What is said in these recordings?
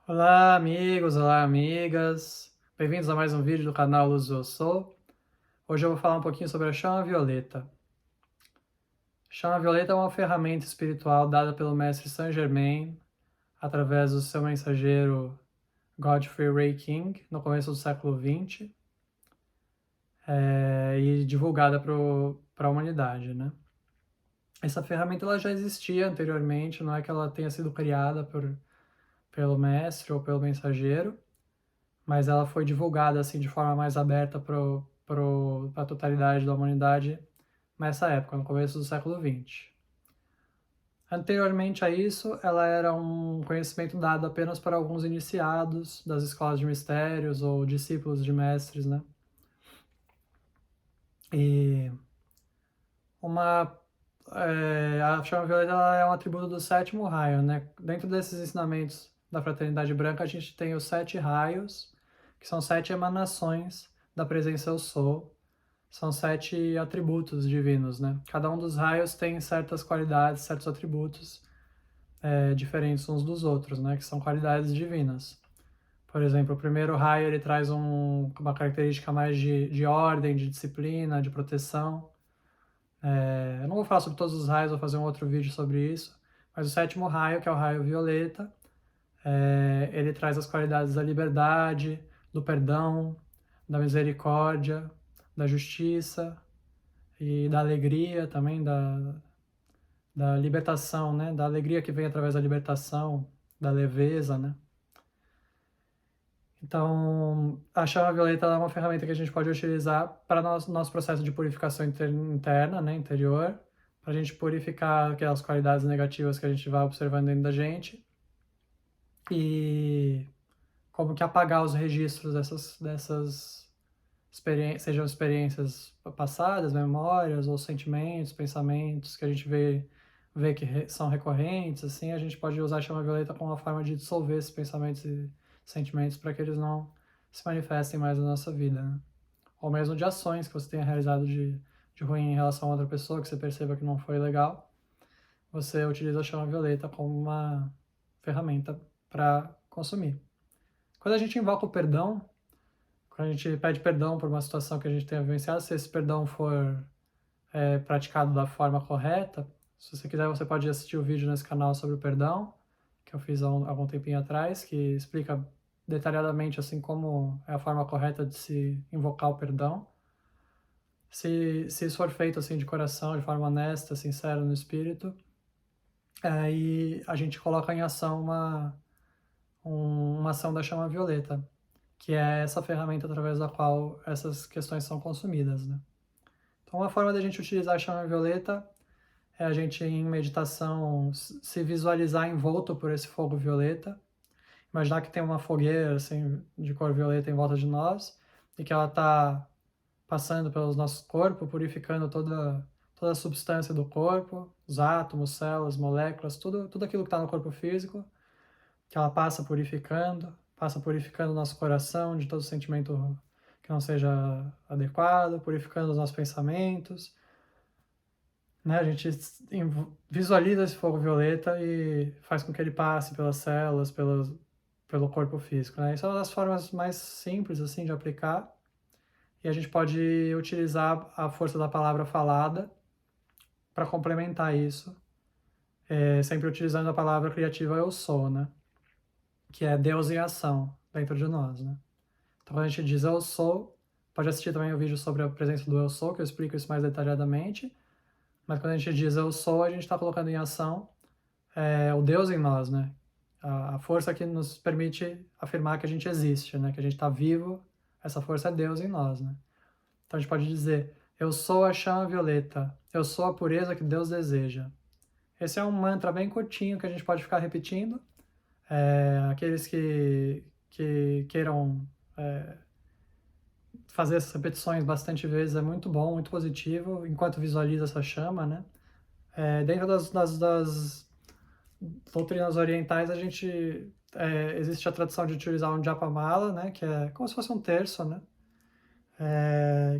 Olá, amigos, olá, amigas. Bem-vindos a mais um vídeo do canal Luz do Eu Sou. Hoje eu vou falar um pouquinho sobre a chama violeta. Chama violeta é uma ferramenta espiritual dada pelo mestre Saint Germain através do seu mensageiro Godfrey Ray King no começo do século XX e divulgada para a humanidade, né? Essa ferramenta ela já existia anteriormente, não é que ela tenha sido criada pelo mestre ou pelo mensageiro, mas ela foi divulgada assim de forma mais aberta para a totalidade da humanidade nessa época, no começo do século XX. Anteriormente a isso, ela era um conhecimento dado apenas para alguns iniciados das escolas de mistérios ou discípulos de mestres, né? E uma a chama violeta ela é um atributo do sétimo raio, né? Dentro desses ensinamentos da fraternidade branca, a gente tem os 7 raios, que são 7 emanações da presença Eu Sou. São 7 atributos divinos, né? Cada um dos raios tem certas qualidades, certos atributos diferentes uns dos outros, né? Que são qualidades divinas. Por exemplo, o primeiro raio ele traz uma característica mais de ordem, de disciplina, de proteção. Eu não vou falar sobre todos os raios, vou fazer um outro vídeo sobre isso. Mas o sétimo raio, que é o raio violeta, ele traz as qualidades da liberdade, do perdão, da misericórdia, da justiça e da alegria também, da libertação, né? Da alegria que vem através da libertação, da leveza, né? Então, a chama violeta é uma ferramenta que a gente pode utilizar para nosso processo de purificação interna, né, interior, para a gente purificar aquelas qualidades negativas que a gente vai observando dentro da gente e como que apagar os registros dessas experiências, sejam experiências passadas, memórias ou sentimentos, pensamentos que a gente vê que são recorrentes, assim, a gente pode usar a chama violeta como uma forma de dissolver esses pensamentos e sentimentos para que eles não se manifestem mais na nossa vida, né? Ou mesmo de ações que você tenha realizado de ruim em relação a outra pessoa, que você perceba que não foi legal, você utiliza a chama violeta como uma ferramenta para consumir. Quando a gente invoca o perdão, quando a gente pede perdão por uma situação que a gente tenha vivenciado, se esse perdão for praticado da forma correta, se você quiser, você pode assistir o vídeo nesse canal sobre o perdão, que eu fiz há algum tempinho atrás, que explica detalhadamente assim como é a forma correta de se invocar o perdão. Se isso for feito assim de coração, de forma honesta, sincera no espírito, aí a gente coloca em ação uma ação da chama violeta, que é essa ferramenta através da qual essas questões são consumidas, né? Então, uma forma da gente utilizar a chama violeta é a gente, em meditação, se visualizar envolto por esse fogo violeta, imaginar que tem uma fogueira assim, de cor violeta em volta de nós e que ela está passando pelos nossos corpos, purificando toda a substância do corpo, os átomos, células, moléculas, tudo aquilo que está no corpo físico, que ela passa purificando o nosso coração de todo sentimento que não seja adequado, purificando os nossos pensamentos, né? A gente visualiza esse fogo violeta e faz com que ele passe pelas células, pelo corpo físico, né? Isso é uma das formas mais simples, assim, de aplicar. E a gente pode utilizar a força da palavra falada para complementar isso, sempre utilizando a palavra criativa eu sou, né? Que é Deus em ação dentro de nós, né? Então, quando a gente diz eu sou, pode assistir também o vídeo sobre a presença do eu sou, que eu explico isso mais detalhadamente. Mas quando a gente diz eu sou, a gente está colocando em ação o Deus em nós, né? A força que nos permite afirmar que a gente existe, né? Que a gente está vivo, essa força é Deus em nós, né? Então a gente pode dizer, eu sou a chama violeta, eu sou a pureza que Deus deseja. Esse é um mantra bem curtinho que a gente pode ficar repetindo. Aqueles que queiram fazer essas repetições bastante vezes é muito bom, muito positivo, enquanto visualiza essa chama, né? Dentro das doutrinas orientais, a gente existe a tradição de utilizar um japamala, né? Que é como se fosse um terço, né?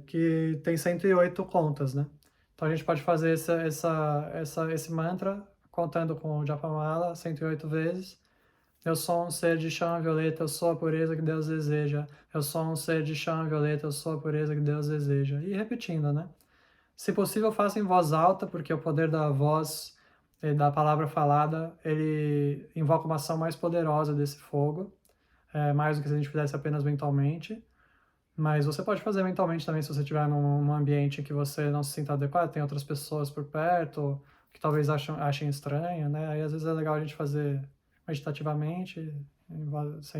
Que tem 108 contas, né? Então a gente pode fazer esse mantra contando com o japamala 108 vezes, Eu sou um ser de chama violeta, eu sou a pureza que Deus deseja. Eu sou um ser de chama violeta, eu sou a pureza que Deus deseja. E repetindo, né? Se possível, faça em voz alta, porque o poder da voz e da palavra falada, ele invoca uma ação mais poderosa desse fogo, mais do que se a gente fizesse apenas mentalmente. Mas você pode fazer mentalmente também se você estiver num ambiente que você não se sinta adequado, tem outras pessoas por perto, que talvez achem estranho, né? Aí às vezes é legal a gente fazer meditativamente,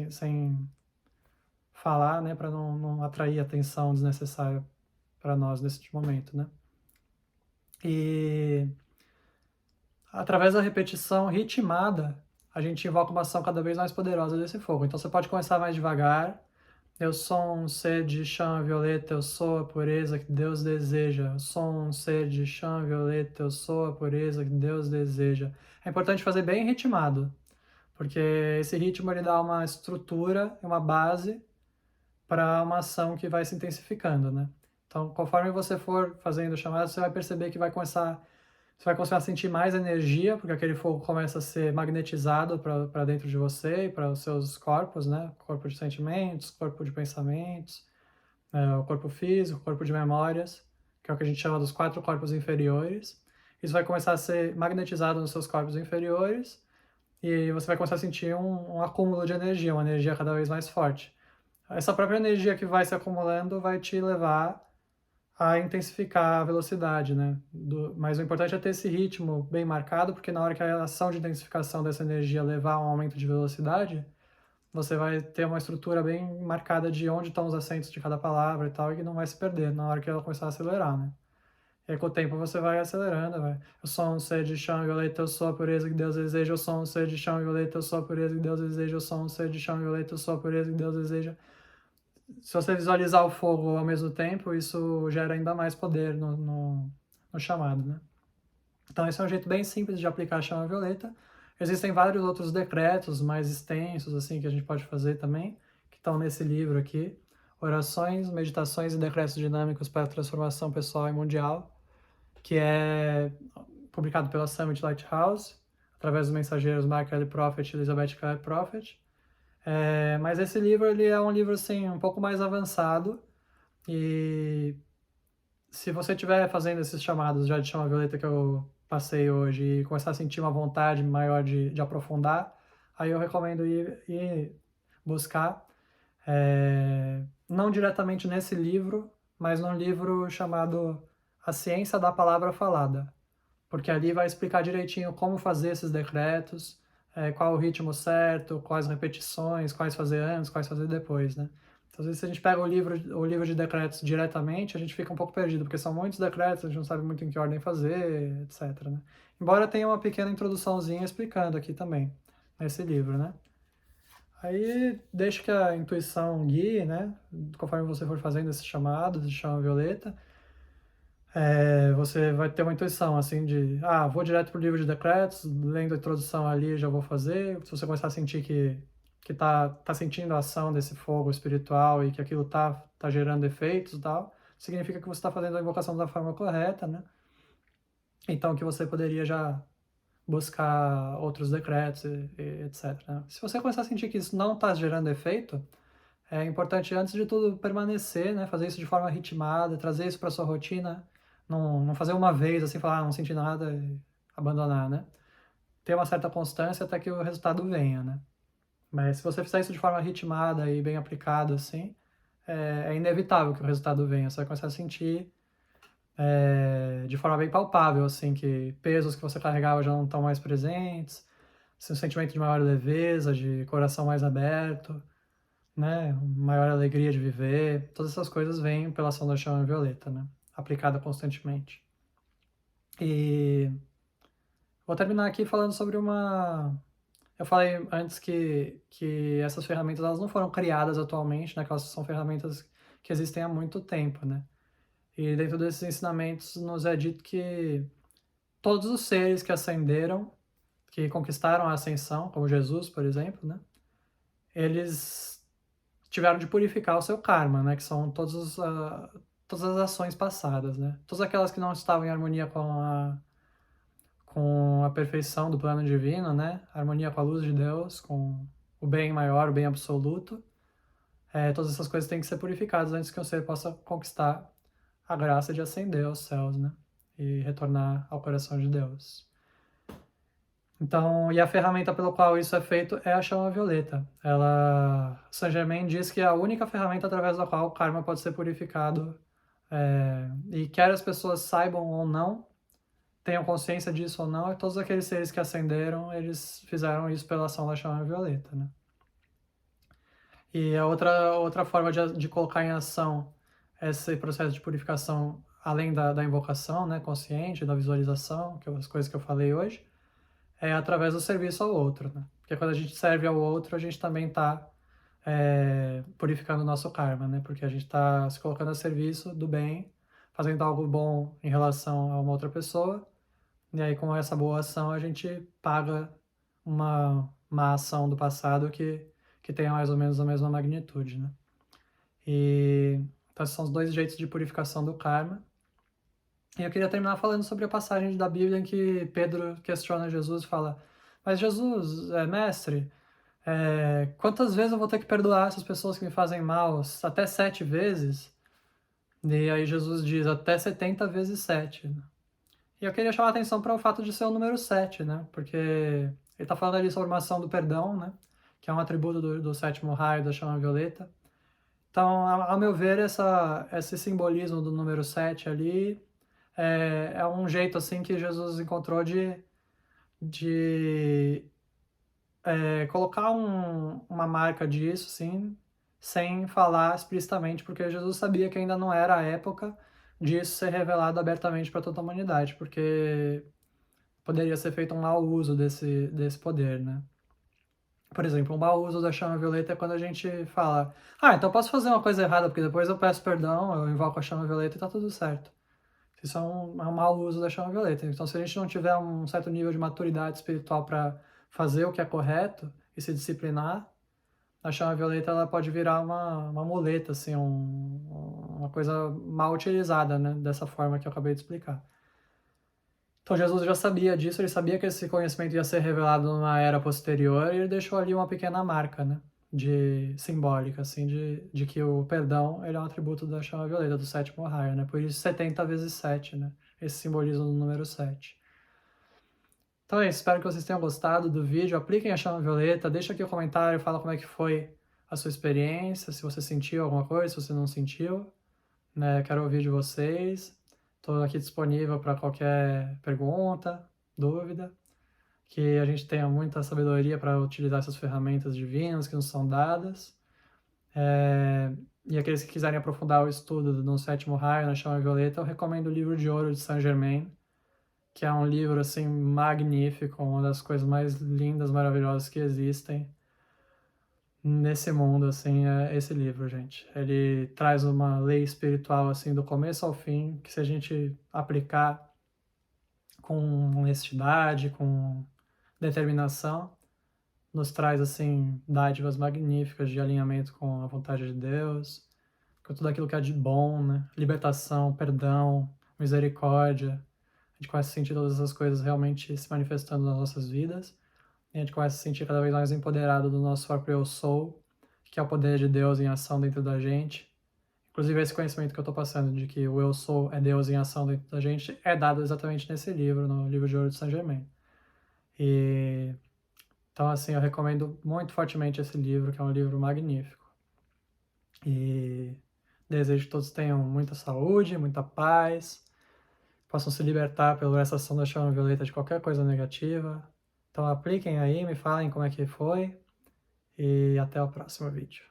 sem falar, né? Para não atrair atenção desnecessária para nós nesse momento, né? E através da repetição ritmada, a gente invoca uma ação cada vez mais poderosa desse fogo. Então você pode começar mais devagar. Eu sou um ser de chama violeta, eu sou a pureza que Deus deseja. Eu sou um ser de chama violeta, eu sou a pureza que Deus deseja. É importante fazer bem ritmado, porque esse ritmo ele dá uma estrutura, uma base para uma ação que vai se intensificando, né? Então, conforme você for fazendo o chamado, você vai perceber que você vai começar a sentir mais energia, porque aquele fogo começa a ser magnetizado para dentro de você e para os seus corpos, né? Corpo de sentimentos, corpo de pensamentos, o corpo físico, corpo de memórias, que é o que a gente chama dos 4 corpos inferiores. Isso vai começar a ser magnetizado nos seus corpos inferiores e você vai começar a sentir um acúmulo de energia, uma energia cada vez mais forte. Essa própria energia que vai se acumulando vai te levar a intensificar a velocidade, né? Mas o importante é ter esse ritmo bem marcado, porque na hora que a ação de intensificação dessa energia levar a um aumento de velocidade, você vai ter uma estrutura bem marcada de onde estão os acentos de cada palavra e tal, e que não vai se perder na hora que ela começar a acelerar, né? E aí, com o tempo você vai acelerando, vai. Eu sou um ser de chão violeta, eu sou a pureza que Deus deseja. Eu sou um ser de chão violeta, eu sou a pureza que Deus deseja. Eu sou um ser de chão violeta, eu sou a pureza que Deus deseja. Se você visualizar o fogo ao mesmo tempo, isso gera ainda mais poder no chamado, né? Então esse é um jeito bem simples de aplicar a chama violeta. Existem vários outros decretos mais extensos, assim, que a gente pode fazer também, que estão nesse livro aqui. Orações, meditações e decretos dinâmicos para a transformação pessoal e mundial, que é publicado pela Summit Lighthouse, através dos mensageiros Mark L. Prophet e Elizabeth Clare Prophet. Mas esse livro ele é um livro assim, um pouco mais avançado e se você estiver fazendo esses chamados já de chama violeta que eu passei hoje e começar a sentir uma vontade maior de aprofundar, aí eu recomendo ir buscar, não diretamente nesse livro, mas num livro chamado A Ciência da Palavra Falada, porque ali vai explicar direitinho como fazer esses decretos, qual o ritmo certo, quais repetições, quais fazer antes, quais fazer depois, né? Então, às vezes, se a gente pega o livro de decretos diretamente, a gente fica um pouco perdido, porque são muitos decretos, a gente não sabe muito em que ordem fazer, etc, né? Embora tenha uma pequena introduçãozinha explicando aqui também, nesse livro, né? Aí, deixa que a intuição guie, né? Conforme você for fazendo esse chamado de chama violeta, você vai ter uma intuição, assim, vou direto pro livro de decretos, lendo a introdução ali, já vou fazer. Se você começar a sentir que tá sentindo a ação desse fogo espiritual e que aquilo tá gerando efeitos e tal, significa que você está fazendo a invocação da forma correta, né? Então, que você poderia já buscar outros decretos e etc, né? Se você começar a sentir que isso não está gerando efeito, é importante, antes de tudo, permanecer, né? Fazer isso de forma ritmada, trazer isso para sua rotina, não fazer uma vez, assim, falar, não senti nada e abandonar, né? Ter uma certa constância até que o resultado venha, né? Mas se você fizer isso de forma ritmada e bem aplicada, assim, é inevitável que o resultado venha. Você vai começar a sentir de forma bem palpável, assim, que pesos que você carregava já não estão mais presentes, assim, um sentimento de maior leveza, de coração mais aberto, né? Maior alegria de viver. Todas essas coisas vêm pela ação da chama violeta, né? Aplicada constantemente. E vou terminar aqui falando sobre uma... Eu falei antes que essas ferramentas elas não foram criadas atualmente, né? Que elas são ferramentas que existem há muito tempo, né? E dentro desses ensinamentos nos é dito que todos os seres que ascenderam, que conquistaram a ascensão, como Jesus, por exemplo, né? Eles tiveram de purificar o seu karma, né? Que são todas as ações passadas, né? Todas aquelas que não estavam em harmonia com a perfeição do plano divino, né? A harmonia com a luz de Deus, com o bem maior, o bem absoluto. Todas essas coisas têm que ser purificadas antes que o ser possa conquistar a graça de ascender aos céus, né? E retornar ao coração de Deus. Então, e a ferramenta pelo qual isso é feito é a chama violeta. Saint Germain diz que é a única ferramenta através da qual o karma pode ser purificado. E quer as pessoas saibam ou não, tenham consciência disso ou não, todos aqueles seres que ascenderam, eles fizeram isso pela ação da chama violeta, né? E a outra forma de colocar em ação esse processo de purificação, além da invocação, né, consciente, da visualização, que é as coisas que eu falei hoje, é através do serviço ao outro, né? Porque quando a gente serve ao outro, a gente também está purificando o nosso karma, né? Porque a gente está se colocando a serviço do bem, fazendo algo bom em relação a uma outra pessoa, e aí com essa boa ação a gente paga uma má ação do passado que tenha mais ou menos a mesma magnitude, né? Então esses são os dois jeitos de purificação do karma. E eu queria terminar falando sobre a passagem da Bíblia em que Pedro questiona Jesus e fala: mas Jesus, mestre, quantas vezes eu vou ter que perdoar essas pessoas que me fazem mal? Até 7 vezes? E aí Jesus diz: até 70 vezes 7. E eu queria chamar a atenção para o fato de ser o número 7, né? Porque ele está falando ali sobre uma ação do perdão, né? Que é um atributo do sétimo raio da chama violeta. Então, ao meu ver, esse simbolismo do número 7 ali é um jeito assim que Jesus encontrou de colocar uma marca disso, sim, sem falar explicitamente, porque Jesus sabia que ainda não era a época disso ser revelado abertamente para toda a humanidade, porque poderia ser feito um mau uso desse poder, né? Por exemplo, um mau uso da chama violeta é quando a gente fala: então eu posso fazer uma coisa errada, porque depois eu peço perdão, eu invoco a chama violeta e tá tudo certo. Isso é um mau uso da chama violeta. Então, se a gente não tiver um certo nível de maturidade espiritual para fazer o que é correto e se disciplinar, a chama violeta ela pode virar uma muleta, assim, uma coisa mal utilizada, né? Dessa forma que eu acabei de explicar. Então Jesus já sabia disso, ele sabia que esse conhecimento ia ser revelado numa era posterior e ele deixou ali uma pequena marca, né? Simbólica, assim, de que o perdão ele é um atributo da chama violeta, do sétimo raio, né? Por isso 70 vezes 7, né? Esse simbolismo do número 7. Então é isso, espero que vocês tenham gostado do vídeo, apliquem a chama violeta, deixa aqui o comentário, fala como é que foi a sua experiência, se você sentiu alguma coisa, se você não sentiu, né? Quero ouvir de vocês. Estou aqui disponível para qualquer pergunta, dúvida, que a gente tenha muita sabedoria para utilizar essas ferramentas divinas que nos são dadas. E aqueles que quiserem aprofundar o estudo no sétimo raio, na chama violeta, eu recomendo o livro de ouro de Saint Germain, que é um livro assim magnífico, uma das coisas mais lindas, maravilhosas que existem nesse mundo, assim, é esse livro, gente. Ele traz uma lei espiritual, assim, do começo ao fim, que se a gente aplicar com honestidade, com determinação, nos traz, assim, dádivas magníficas de alinhamento com a vontade de Deus, com tudo aquilo que é de bom, né? Libertação, perdão, misericórdia. A gente começa a sentir todas essas coisas realmente se manifestando nas nossas vidas. E a gente começa a se sentir cada vez mais empoderado do nosso próprio eu sou, que é o poder de Deus em ação dentro da gente. Inclusive, esse conhecimento que eu estou passando de que o eu sou é Deus em ação dentro da gente é dado exatamente nesse livro, no livro de ouro de Saint Germain. Então, assim, eu recomendo muito fortemente esse livro, que é um livro magnífico. E desejo que todos tenham muita saúde, muita paz, possam se libertar pela essa ação da chama violeta de qualquer coisa negativa. Então apliquem aí, me falem como é que foi e até o próximo vídeo.